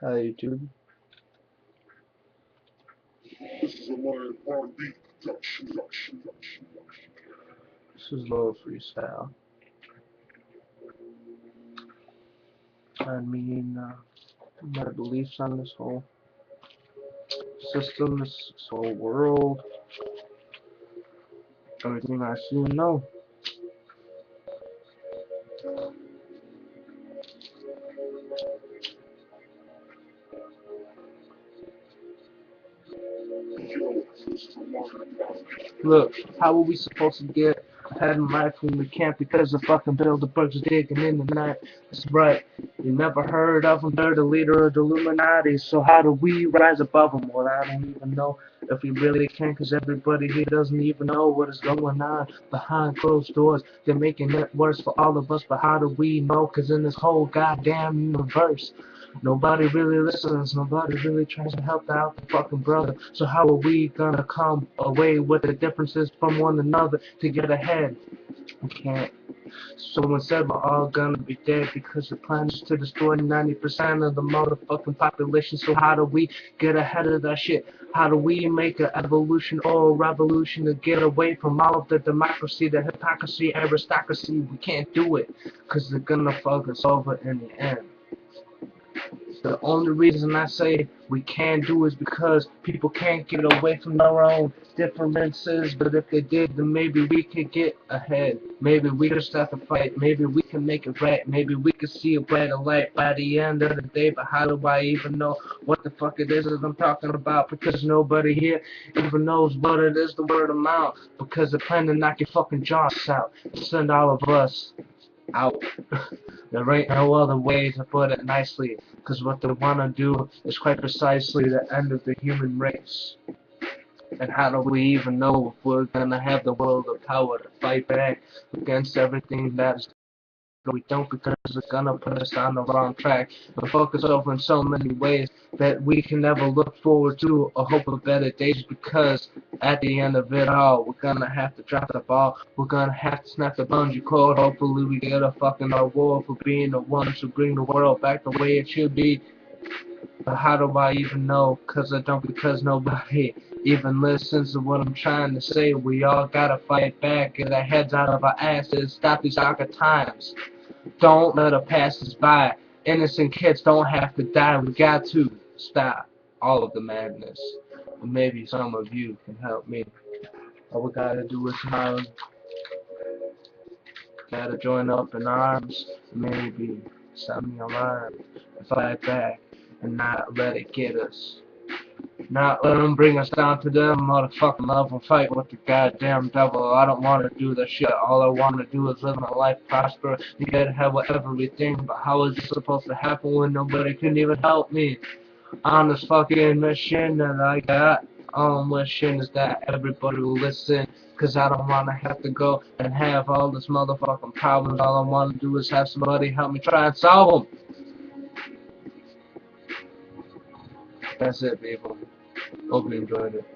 Hi YouTube. This is a live R&B production. This is Low Freestyle. My beliefs on this whole system, this whole world, everything I see and know. Look, how are we supposed to get ahead in life when we can't because the fucking Bilderberg's digging in the night? That's right. You never heard of them, they're the leader of the Illuminati. So how do we rise above them? Well, I don't even know if we really can, because everybody here doesn't even know what is going on behind closed doors. They're making it worse for all of us, but how do we know? Because in this whole goddamn universe, nobody really listens, nobody really tries to help out the fucking brother. So how are we gonna come away with the differences from one another to get ahead? We can't. Someone said we're all gonna be dead because the plan is to destroy 90% of the motherfucking population. So how do we get ahead of that shit? How do we make an evolution or a revolution to get away from all of the democracy, the hypocrisy, aristocracy? We can't do it because they're gonna fuck us over in the end. The only reason I say we can do is because people can't get away from their own differences, but if they did, then maybe we could get ahead. Maybe we could start the fight. Maybe we can make it right. Maybe we could see a brighter light by the end of the day, but how do I even know what the fuck it is that I'm talking about? Because nobody here even knows what it is, the word of mouth, because they're planning to knock your fucking jaws out. Send all of us out. There ain't no other way to put it nicely, because what they want to do is quite precisely the end of the human race. And how do we even know if we're gonna have the world of power to fight back against everything that's we don't, because it's gonna put us on the wrong track and focus over in so many ways that we can never look forward to or hope of better days, because at the end of it all, we're gonna have to drop the ball. We're gonna have to snap the bungee cord. Hopefully we get a fucking award for being the ones who bring the world back the way it should be. But how do I even know? Because I don't, because nobody even listens to what I'm trying to say. We all gotta fight back, get our heads out of our asses, stop these awkward times. Don't let it pass us by. Innocent kids don't have to die. We got to stop all of the madness. And maybe some of you can help me. All we gotta do is smile. Gotta join up in arms. Maybe sound the alarm and fight back and not let it get us. Not let them bring us down to them motherfucking level. Fight with the goddamn devil. I don't want to do that shit. All I want to do is live my life, prosper, and get ahead with everything. But how is this supposed to happen when nobody can even help me on this fucking mission that I got? All I'm wishing is that everybody will listen, cause I don't want to have to go and have all this motherfucking problems. All I want to do is have somebody help me try and solve them. That's it, people. Hope you enjoyed it.